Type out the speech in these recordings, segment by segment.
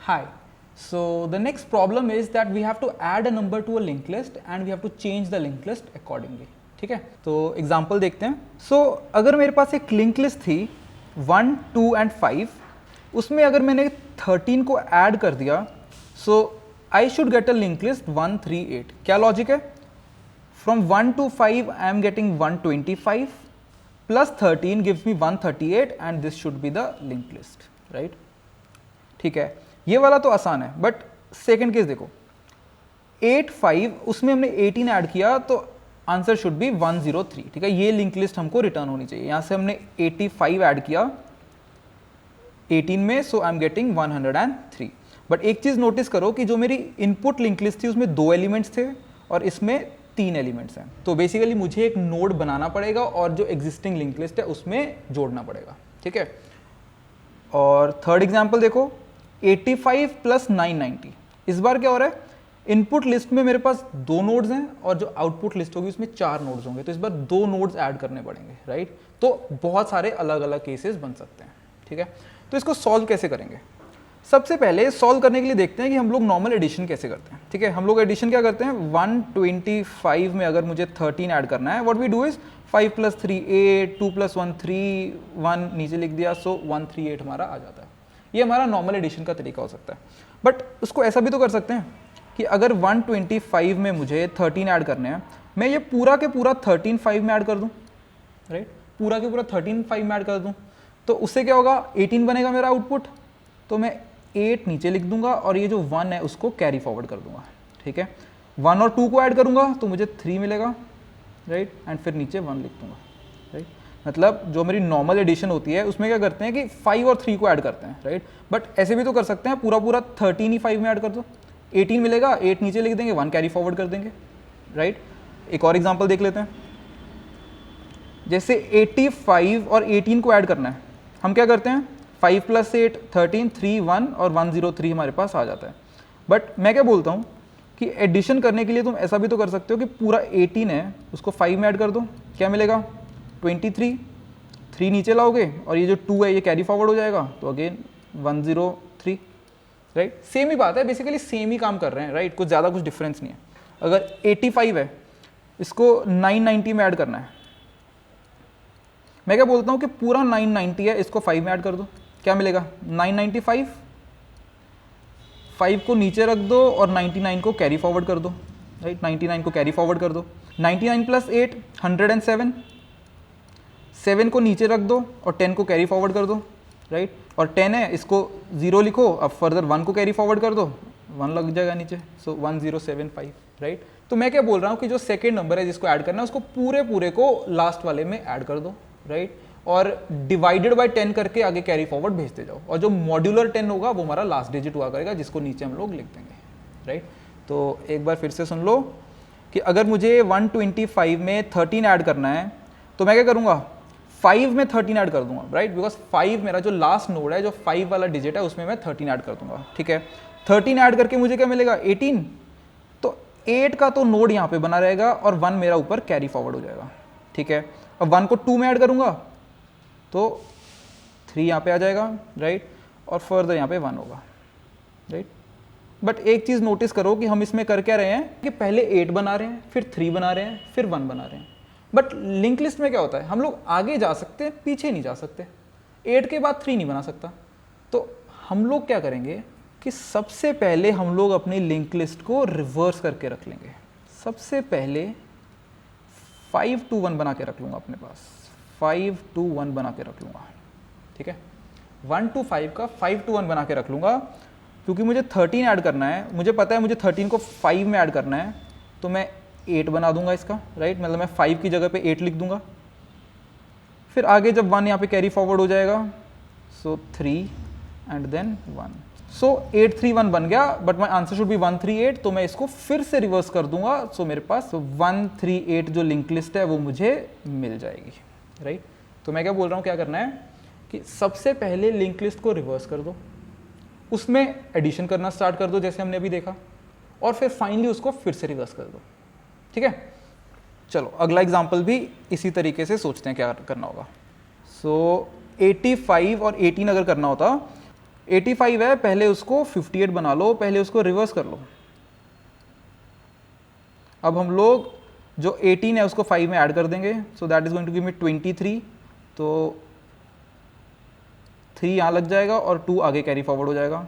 Hi. So the next problem is that we have to add a number to a linked list and we have to change the linked list accordingly. ठीक है, तो example देखते हैं. सो अगर मेरे पास एक link list थी 1, 2 and 5, उसमें अगर मैंने 13 को ऐड कर दिया, so I should get a link list 1, 3, 8. क्या लॉजिक है? From 1 to 5 I am getting 125 plus 13 gives me 138 and this should be the link list, right? ठीक है, ये वाला तो आसान है. बट सेकेंड केस देखो, 8, 5, उसमें हमने 18 ऐड किया तो आंसर शुड बी 103. ठीक है, ये लिंक लिस्ट हमको रिटर्न होनी चाहिए. यहां से हमने 85 ऐड किया 18 में, सो आई एम गेटिंग 103. बट एक चीज नोटिस करो कि जो मेरी इनपुट लिंक लिस्ट थी उसमें 2 एलिमेंट्स थे और इसमें 3 एलिमेंट्स हैं. तो बेसिकली मुझे एक नोड बनाना पड़ेगा और जो एग्जिस्टिंग लिंक लिस्ट है उसमें जोड़ना पड़ेगा. ठीक है, और थर्ड एग्जाम्पल देखो, 85 प्लस 990. इस बार क्या हो रहा है, इनपुट लिस्ट में मेरे पास 2 नोड्स हैं और जो आउटपुट लिस्ट होगी उसमें 4 नोड्स होंगे, तो इस बार 2 नोड्स ऐड करने पड़ेंगे, राइट? तो बहुत सारे अलग अलग केसेस बन सकते हैं. ठीक है, तो इसको सॉल्व कैसे करेंगे? सबसे पहले सॉल्व करने के लिए देखते हैं कि हम लोग नॉर्मल एडिशन कैसे करते हैं. ठीक है, हम लोग एडिशन क्या करते हैं, 125 में अगर मुझे 13 ऐड करना है, व्हाट वी डू इज 5 + 3 8, 2 + 1 3, 1 नीचे लिख दिया, सो 138 हमारा आ जाता है. ये हमारा नॉर्मल एडिशन का तरीका हो सकता है. बट उसको ऐसा भी तो कर सकते हैं कि अगर 125 में मुझे 13 ऐड करने हैं, मैं ये पूरा के पूरा 13 5 में ऐड कर दूं, राइट? पूरा के पूरा 13 5 में ऐड कर दूं, तो उससे क्या होगा, 18 बनेगा मेरा आउटपुट. तो मैं 8 नीचे लिख दूंगा और ये जो 1 है उसको कैरी फॉरवर्ड कर दूंगा. ठीक है, 1 और 2 को ऐड करूंगा तो मुझे 3 मिलेगा, राइट? एंड फिर नीचे 1 लिख दूंगा, राइट? मतलब जो मेरी नॉर्मल एडिशन होती है उसमें क्या करते हैं कि 5 और 3 को ऐड करते हैं, राइट? बट ऐसे भी तो कर सकते हैं, पूरा पूरा 13 ही 5 में ऐड कर दो, 18 मिलेगा, 8 नीचे लिख देंगे, 1 कैरी फॉरवर्ड कर देंगे, राइट? एक और एग्जांपल देख लेते हैं. जैसे 85 और 18 को ऐड करना है, हम क्या करते हैं, 5 + 8 13, 3 1 और 103 हमारे पास आ जाता है. बट मैं क्या बोलता हूँ कि एडिशन करने के लिए तुम ऐसा भी तो कर सकते हो कि पूरा 18 है उसको 5 में ऐड कर दो, क्या मिलेगा, 23. 3 नीचे लाओगे और ये जो 2 है ये कैरी फॉरवर्ड हो जाएगा, तो अगेन 103, राइट? सेम ही बात है, बेसिकली सेम ही काम कर रहे हैं, राइट? कुछ ज़्यादा कुछ डिफरेंस नहीं है. अगर 85 है, इसको 990 में ऐड करना है, मैं क्या बोलता हूँ कि पूरा 990 है, इसको 5 में ऐड कर दो, क्या मिलेगा, 995. 5 को नीचे रख दो और 99 को कैरी फॉरवर्ड कर दो, राइट? 99 को कैरी फॉरवर्ड कर दो. 99 + 8 107. 7 को नीचे रख दो और 10 को कैरी फॉरवर्ड कर दो, राइट? और 10 है, इसको 0 लिखो, अब फर्दर 1 को कैरी फॉरवर्ड कर दो, 1 लग जाएगा नीचे, सो 1075, राइट? तो मैं क्या बोल रहा हूँ कि जो सेकेंड नंबर है जिसको ऐड करना है उसको पूरे को लास्ट वाले में ऐड कर दो, राइट? और डिवाइडेड बाय 10 करके आगे कैरी फॉरवर्ड भेजते जाओ, और जो मॉड्यूलर 10 होगा वो हमारा लास्ट डिजिट हुआ करेगा, जिसको नीचे हम लोग लिख देंगे, राइट? तो एक बार फिर से सुन लो कि अगर मुझे 125 में 13 ऐड करना है तो मैं क्या करूँगा, 5 में 13 ऐड कर दूंगा, राइट? बिकॉज 5 मेरा जो लास्ट नोड है, जो 5 वाला डिजिट है, उसमें मैं 13 ऐड कर दूंगा. ठीक है, 13 ऐड करके मुझे क्या मिलेगा, 18. तो 8 का तो नोड यहाँ पे बना रहेगा और 1 मेरा ऊपर कैरी फॉरवर्ड हो जाएगा. ठीक है, अब 1 को 2 में ऐड करूंगा तो 3 यहाँ पे आ जाएगा, राइट? और फर्दर यहाँ पे 1 होगा, राइट? बट एक चीज़ नोटिस करो कि हम इसमें कर क्या रहे हैं कि पहले 8 बना रहे हैं, फिर 3 बना रहे हैं, फिर 1 बना रहे हैं. बट लिंक लिस्ट में क्या होता है, हम लोग आगे जा सकते हैं, पीछे नहीं जा सकते. 8 के बाद 3 नहीं बना सकता. तो हम लोग क्या करेंगे कि सबसे पहले हम लोग अपनी लिंक लिस्ट को रिवर्स करके रख लेंगे. सबसे पहले 5 to 1 बना के रख लूँगा अपने पास, 5 to 1 बना के रख लूँगा. ठीक है, 1 to 5 का 5 to 1 बना के रख लूँगा, क्योंकि मुझे 13 ऐड करना है. मुझे पता है मुझे 13 को 5 में ऐड करना है, तो मैं 8 बना दूंगा इसका, राइट? मतलब मैं 5 की जगह पे 8 लिख दूंगा. फिर आगे जब 1 यहाँ पे कैरी फॉरवर्ड हो जाएगा, सो 3 एंड देन 1, सो 831 बन गया. But my answer should be 138, तो मैं इसको फिर से रिवर्स कर दूंगा. सो मेरे पास 138 जो लिंक लिस्ट है वो मुझे मिल जाएगी, राइट? तो मैं क्या बोल रहा हूँ, क्या करना है कि सबसे पहले लिंक लिस्ट को रिवर्स कर दो, उसमें एडिशन करना स्टार्ट कर दो जैसे हमने अभी देखा, और फिर फाइनली उसको फिर से रिवर्स कर दो. ठीक है, चलो अगला एग्जाम्पल भी इसी तरीके से सोचते हैं क्या करना होगा. सो 85 और 18 अगर करना होता 85 है, पहले उसको 58 बना लो, पहले उसको रिवर्स कर लो। अब हम लोग जो 18 है उसको 5 में ऐड कर देंगे, so that is going to give me 23। तो 3 यहाँ लग जाएगा और 2 आगे कैरी फॉरवर्ड हो जाएगा।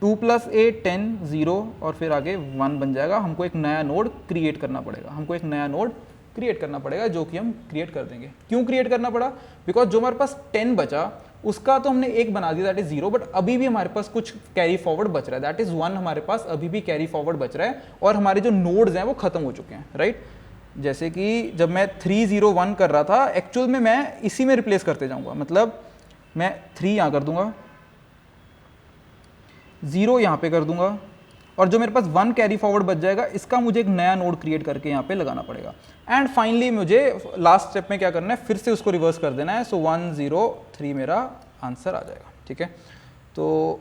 2 + 8 10 0 और फिर आगे 1 बन जाएगा। हमको एक नया नोड क्रिएट करना पड़ेगा, जो कि हम क्रिएट कर देंगे। क्यों क्रिएट करना पड़ा? बिकॉज जो हमारे पास 10 बचा उसका तो हमने एक बना दिया, दैट इज 0, बट अभी भी हमारे पास कुछ कैरी फॉरवर्ड बच रहा है, दैट इज 1। हमारे पास अभी भी कैरी फॉरवर्ड बच रहा है और हमारे जो नोड्स हैं वो खत्म हो चुके हैं, राइट। जैसे कि जब मैं 3 0 1 कर रहा था, एक्चुअल में मैं इसी में रिप्लेस करते जाऊंगा, मतलब मैं 3 यहाँ कर दूंगा, 0 यहाँ पे कर दूंगा और जो मेरे पास 1 कैरी फॉरवर्ड बच जाएगा इसका मुझे एक नया नोड क्रिएट करके यहाँ पे लगाना पड़ेगा। एंड फाइनली मुझे लास्ट स्टेप में क्या करना है, फिर से उसको रिवर्स कर देना है। सो 1 0 3 मेरा आंसर आ जाएगा, ठीक है। तो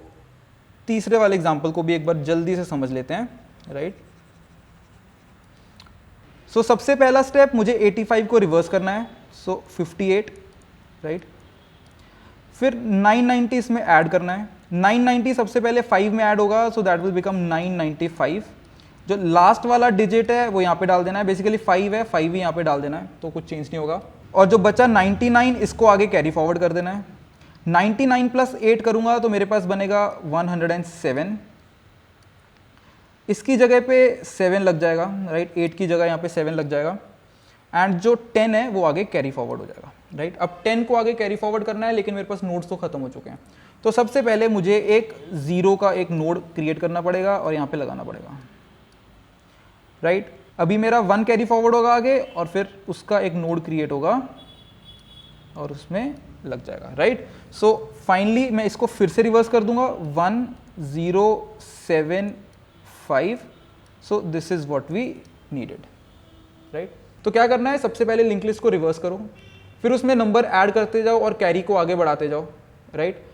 तीसरे वाले एग्जाम्पल को भी एक बार जल्दी से समझ लेते हैं, राइट। सो सबसे पहला स्टेप मुझे 85 को रिवर्स करना है, सो 58, राइट। फिर 990 इसमें ऐड करना है। 990 सबसे पहले 5 में ऐड होगा, सो दैट विल बिकम 995। जो लास्ट वाला डिजिट है वो यहाँ पे डाल देना है, बेसिकली 5 है, 5 ही यहाँ पे डाल देना है, तो कुछ चेंज नहीं होगा। और जो बचा 99 इसको आगे कैरी फॉरवर्ड कर देना है। 99 + 8 करूँगा तो मेरे पास बनेगा 107। इसकी जगह पे 7 लग जाएगा, राइट। 8 की जगह यहाँ पे 7 लग जाएगा। एंड जो 10 है वो आगे कैरी फॉरवर्ड हो जाएगा, राइट। अब 10 को आगे कैरी फॉरवर्ड करना है, लेकिन मेरे पास नोड्स तो खत्म हो चुके हैं। तो सबसे पहले मुझे एक 0 का एक नोड क्रिएट करना पड़ेगा और यहाँ पे लगाना पड़ेगा, राइट। अभी मेरा 1 कैरी फॉरवर्ड होगा आगे और फिर उसका एक नोड क्रिएट होगा और उसमें लग जाएगा, राइट। सो फाइनली मैं इसको फिर से रिवर्स कर दूंगा, 1 0 7 5। So this is what we needed, right. तो क्या करना है, सबसे पहले लिंक लिस्ट को रिवर्स करो, फिर उसमें नंबर ऐड करते जाओ और कैरी को आगे बढ़ाते जाओ, राइट।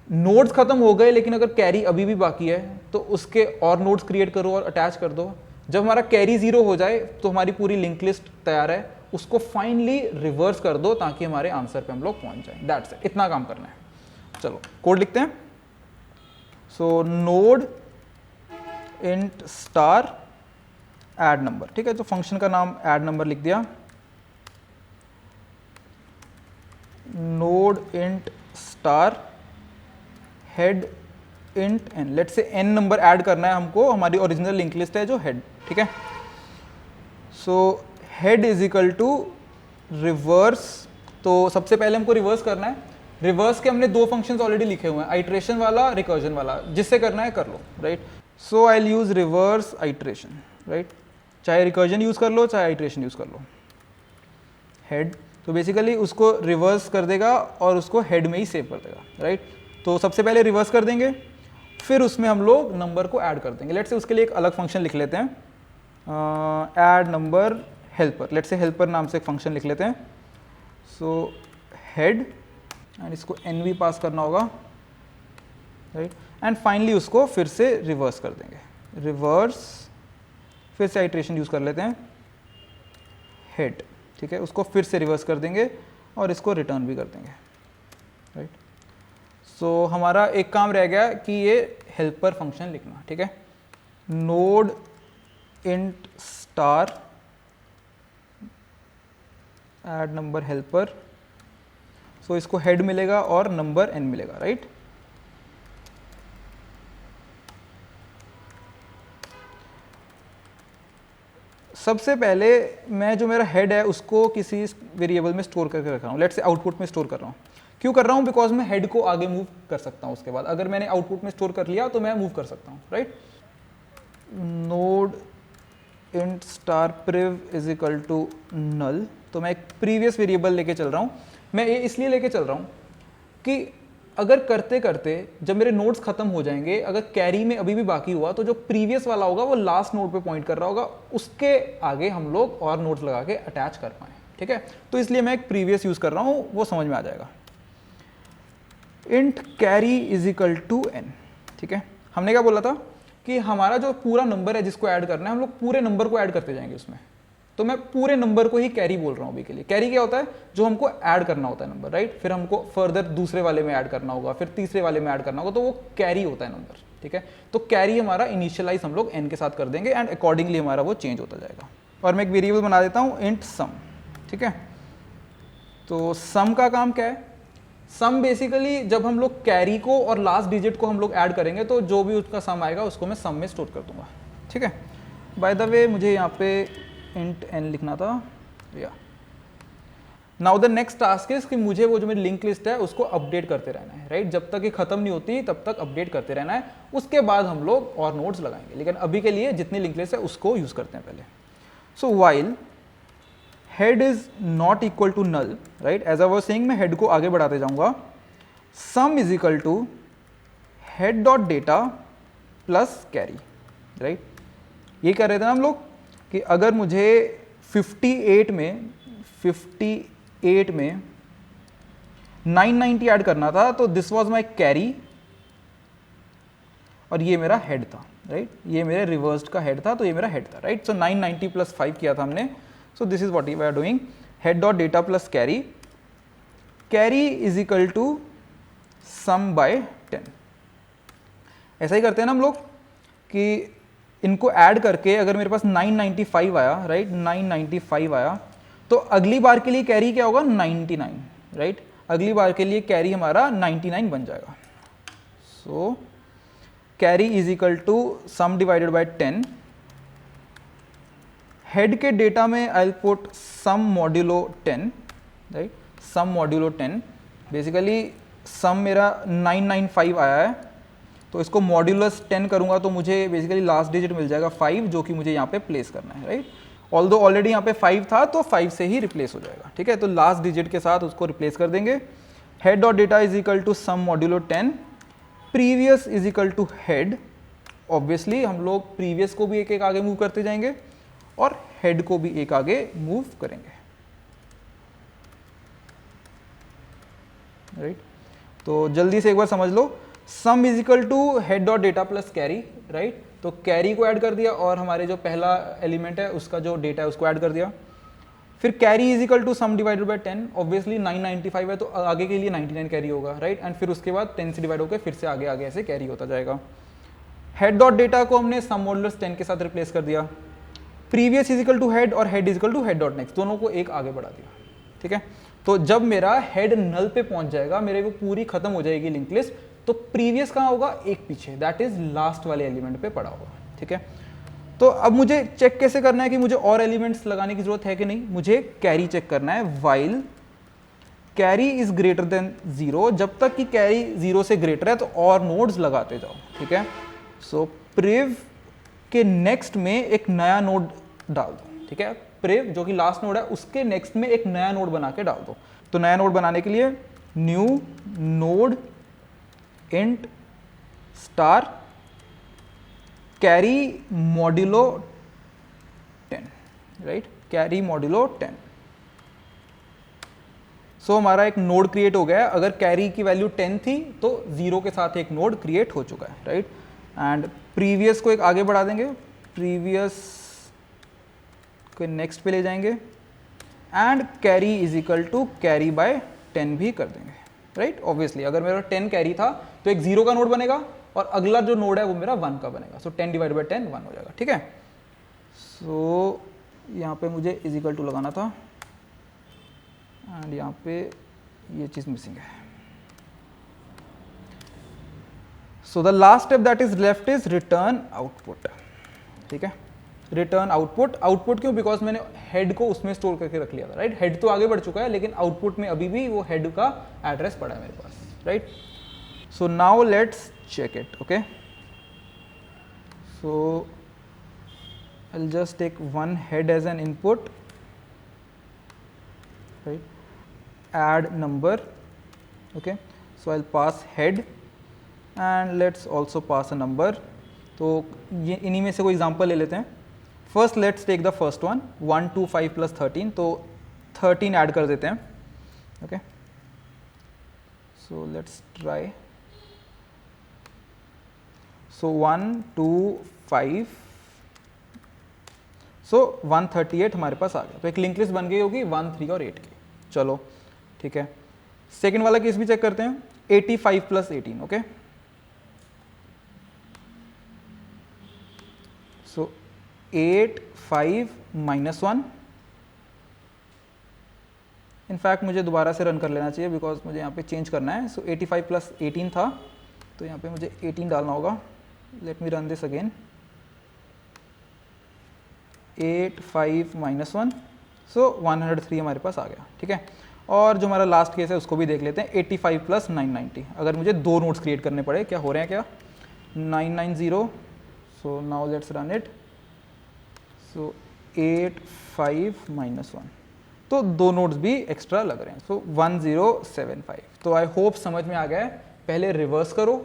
नोड्स खत्म हो गए, लेकिन अगर कैरी अभी भी बाकी है तो उसके और नोड्स क्रिएट करो और अटैच कर दो। जब हमारा कैरी 0 हो जाए तो हमारी पूरी लिंक लिस्ट तैयार है, उसको फाइनली रिवर्स कर दो ताकि हमारे आंसर पे हम लोग पहुंच जाएं। दैट्स इट, इतना काम करना है। चलो कोड लिखते हैं। So node int star add number, ठीक है। तो फंक्शन का नाम ऐड नंबर लिख दिया। Node int star head int n, let's say n number add करना है हमको, हमारी ओरिजिनल लिंक लिस्ट है जो हेड, ठीक है। So head is equal to reverse. तो सबसे पहले हमको रिवर्स करना है। रिवर्स के हमने 2 फंक्शंस ऑलरेडी लिखे हुए हैं, आइट्रेशन वाला, रिकर्जन वाला, जिससे करना है कर लो, right. So I will use reverse iteration, right. चाहे रिकर्जन यूज कर लो चाहे आइट्रेशन यूज कर लो। हेड तो बेसिकली उसको रिवर्स कर देगा और उसको हेड में ही सेव कर देगा, राइट। तो सबसे पहले रिवर्स कर देंगे, फिर उसमें हम लोग नंबर को ऐड कर देंगे। लेट्स से उसके लिए एक अलग फंक्शन लिख लेते हैं, add number helper. Let's say helper नाम से एक फंक्शन लिख लेते हैं। सो हेड एंड इसको n भी पास करना होगा, राइट। एंड फाइनली उसको फिर से रिवर्स कर देंगे, रिवर्स, फिर से आइट्रेशन यूज कर लेते हैं, हेड, ठीक है। उसको फिर से रिवर्स कर देंगे और इसको रिटर्न भी कर देंगे, राइट। सो हमारा एक काम रह गया कि ये हेल्पर फंक्शन लिखना, ठीक है। Node int star add number helper. So इसको हेड मिलेगा और नंबर n मिलेगा, राइट। सबसे पहले मैं जो मेरा हेड है उसको किसी वेरिएबल में स्टोर करके रख रहा हूँ, लेट्स से आउटपुट में स्टोर कर रहा हूँ। क्यों कर रहा हूँ? बिकॉज मैं हेड को आगे मूव कर सकता हूँ। उसके बाद अगर मैंने आउटपुट में स्टोर कर लिया तो मैं मूव कर सकता हूँ, right. Node int star prev is equal to null. तो मैं एक प्रीवियस वेरिएबल लेके चल रहा हूँ। मैं ये इसलिए लेके चल रहा हूँ कि अगर करते करते जब मेरे नोड्स खत्म हो जाएंगे, अगर कैरी में अभी भी बाकी हुआ तो जो प्रीवियस वाला होगा वो लास्ट नोड पे पॉइंट कर रहा होगा, उसके आगे हम लोग और नोड्स लगा के अटैच कर पाए, ठीक है। तो इसलिए मैं एक प्रीवियस यूज कर रहा हूँ, वो समझ में आ जाएगा। Int carry is equal to n, ठीक है। हमने क्या बोला था कि हमारा जो पूरा नंबर है जिसको ऐड करना है, हम लोग पूरे नंबर को ऐड करते जाएंगे उसमें, तो मैं पूरे नंबर को ही कैरी बोल रहा हूँ अभी के लिए। कैरी क्या होता है? जो हमको ऐड करना होता है नंबर, राइट, फिर हमको फर्दर दूसरे वाले में ऐड करना होगा, फिर तीसरे वाले में ऐड करना होगा, तो वो कैरी होता है नंबर, ठीक है। तो कैरी हमारा इनिशियलाइज हम लोग n के साथ कर देंगे एंड अकॉर्डिंगली हमारा वो चेंज होता जाएगा। और मैं एक वेरिएबल बना देता हूँ इंट सम, ठीक है। तो सम का काम क्या है? सम बेसिकली जब हम लोग कैरी को और लास्ट डिजिट को हम लोग ऐड करेंगे तो जो भी उसका सम आएगा उसको मैं सम में स्टोर कर दूंगा, ठीक है। बाय द वे मुझे यहाँ पे इंट n लिखना था, या now the next task is कि मुझे वो जो मेरी लिंक लिस्ट है उसको अपडेट करते रहना है, राइट। जब तक ये खत्म नहीं होती तब तक अपडेट करते रहना है, उसके बाद हम लोग और नोड्स लगाएंगे, लेकिन अभी के लिए जितनी लिंक लिस्ट है उसको यूज करते हैं पहले। So while head is not equal to null, right, as I was saying मैं हेड को आगे बढ़ाते जाऊंगा। Sum is equal to head dot data plus carry, right. ये कह रहे थे ना हम लोग कि अगर मुझे 58 में 990 ऐड करना था तो दिस वाज माय कैरी और ये मेरा हेड था, राइट। ये मेरे रिवर्स्ड का हेड था, तो ये मेरा हेड था, राइट। सो 990 प्लस 5 किया था हमने। So this is what we are doing, head dot data plus carry, carry is equal to sum by 10। ऐसा ही करते हैं ना हम लोग कि इनको ऐड करके अगर मेरे पास 995 आया, राइट, 995 आया, तो अगली बार के लिए कैरी क्या होगा? 99, राइट। अगली बार के लिए कैरी हमारा 99 बन जाएगा। So carry is equal to sum divided by 10। Head के डेटा में I will put sum modulo 10, right, sum modulo 10। Basically sum मेरा 995 आया है, तो इसको मॉड्यूलस 10 करूंगा तो मुझे बेसिकली लास्ट डिजिट मिल जाएगा 5, जो कि मुझे यहाँ पे प्लेस करना है, राइट। ऑल्दो ऑलरेडी यहाँ पे 5 था तो 5 से ही रिप्लेस हो जाएगा, ठीक है। तो लास्ट डिजिट के साथ उसको रिप्लेस कर देंगे। Head dot data is equal to sum modulo 10, previous is equal to head. Obviously हम लोग प्रीवियस को भी एक एक आगे मूव करते जाएंगे और हेड को भी एक आगे मूव करेंगे, राइट। तो जल्दी से एक बार समझ लो, sum is equal to head dot data plus carry, right. तो कैरी को ऐड कर दिया और हमारे जो पहला एलिमेंट है उसका जो डेटा है उसको ऐड कर दिया। फिर carry is equal to sum divided by 10। Obviously 995 है तो आगे के लिए 99 कैरी होगा, राइट। एंड फिर उसके बाद 10 से डिवाइड होकर फिर से आगे आगे ऐसे कैरी होता जाएगा। हेड डॉट डेटा को हमने सम मॉड्यूलस 10 के साथ रिप्लेस कर दिया। Previous is equal to head और head is equal to head dot next, दोनों को एक आगे बढ़ा दिया, ठीक है। तो जब मेरा हेड नल पे पहुंच जाएगा, मेरे वो पूरी खत्म हो जाएगी लिंक लिस्ट, तो प्रीवियस कहाँ होगा? एक पीछे, दैट इज लास्ट वाले एलिमेंट पे पड़ा होगा, ठीक है। तो अब मुझे चेक कैसे करना है कि मुझे और एलिमेंट्स लगाने की जरूरत है कि नहीं? मुझे कैरी चेक करना है। While carry is greater than 0, जब तक कि कैरी 0 से ग्रेटर है तो और नोड्स लगाते जाओ, ठीक है। सो प्रिव के नेक्स्ट में एक नया नोड डाल दो, ठीक है। प्रिव जो कि लास्ट नोड है उसके नेक्स्ट में एक नया नोड बना के डाल दो। तो नया नोड बनाने के लिए new node int star carry modulo 10, right, carry modulo 10। सो हमारा एक नोड क्रिएट हो गया है। अगर कैरी की वैल्यू 10 थी तो 0 के साथ एक नोड क्रिएट हो चुका है, राइट। एंड प्रीवियस को एक आगे बढ़ा देंगे, प्रीवियस को नेक्स्ट पे ले जाएंगे and carry is equal to carry by 10 भी कर देंगे, राइट। ऑब्वियसली अगर मेरा 10 कैरी था तो एक 0 का नोड बनेगा और अगला जो नोड है वो मेरा 1 का बनेगा। सो 10 डिवाइड बाय 10 1 हो जाएगा, ठीक है। सो यहाँ पे मुझे इज इक्वल टू लगाना था एंड यहाँ पे ये चीज़ मिसिंग है। So the last step that is left is return output, ठीक है। Return output. आउटपुट क्यों? बिकॉज मैंने हेड को उसमें स्टोर करके रख लिया था, राइट। हेड तो आगे बढ़ चुका है लेकिन आउटपुट में अभी भी वो हेड का एड्रेस पड़ा है मेरे पास, right. So now let's check it, okay. So I'll just take one head as an input, right, add number, okay. So I'll pass head and let's also pass a number. तो ये इन्हीं में से कोई एग्जांपल ले लेते हैं। First let's take the first one, 1 2 5 plus 13, तो 13 ऐड कर देते हैं, okay. So let's try. So 1 2 5, so 138 हमारे पास आ गया। तो एक लिंक लिस्ट बन गई होगी 1, 3 और 8 की। चलो ठीक है, सेकेंड वाला केस भी चेक करते हैं, 85 प्लस 18। ओके, सो 8, 5 माइनस 1। इनफैक्ट मुझे दोबारा से रन कर लेना चाहिए बिकॉज मुझे यहाँ पे चेंज करना है। सो 85 प्लस 18 था, तो यहाँ पे मुझे 18 डालना होगा। Let me run this again, 8, 5 minus 1, सो 103 हमारे पास आ गया। ठीक है, और जो हमारा लास्ट केस है उसको भी देख लेते हैं, 85 प्लस 990। अगर मुझे 2 नोड्स क्रिएट करने पड़े, क्या हो रहे हैं क्या, 990, सो now let's run it. So 8, 5 minus 1, तो 2 नोड्स भी एक्स्ट्रा लग रहे हैं। सो 1075। तो आई होप समझ में आ गया है। पहले रिवर्स करो,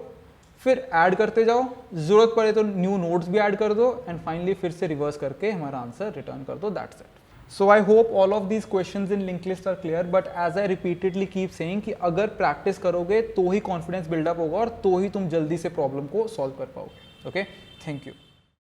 फिर ऐड करते जाओ, जरूरत पड़े तो न्यू नोड्स भी ऐड कर दो, एंड फाइनली फिर से रिवर्स करके हमारा आंसर रिटर्न कर दो। That's it. So I hope all of these questions in link list are clear, but as I repeatedly keep saying कि अगर प्रैक्टिस करोगे तो ही कॉन्फिडेंस बिल्डअप होगा और तो ही तुम जल्दी से प्रॉब्लम को सॉल्व कर पाओगे। Okay, thank you.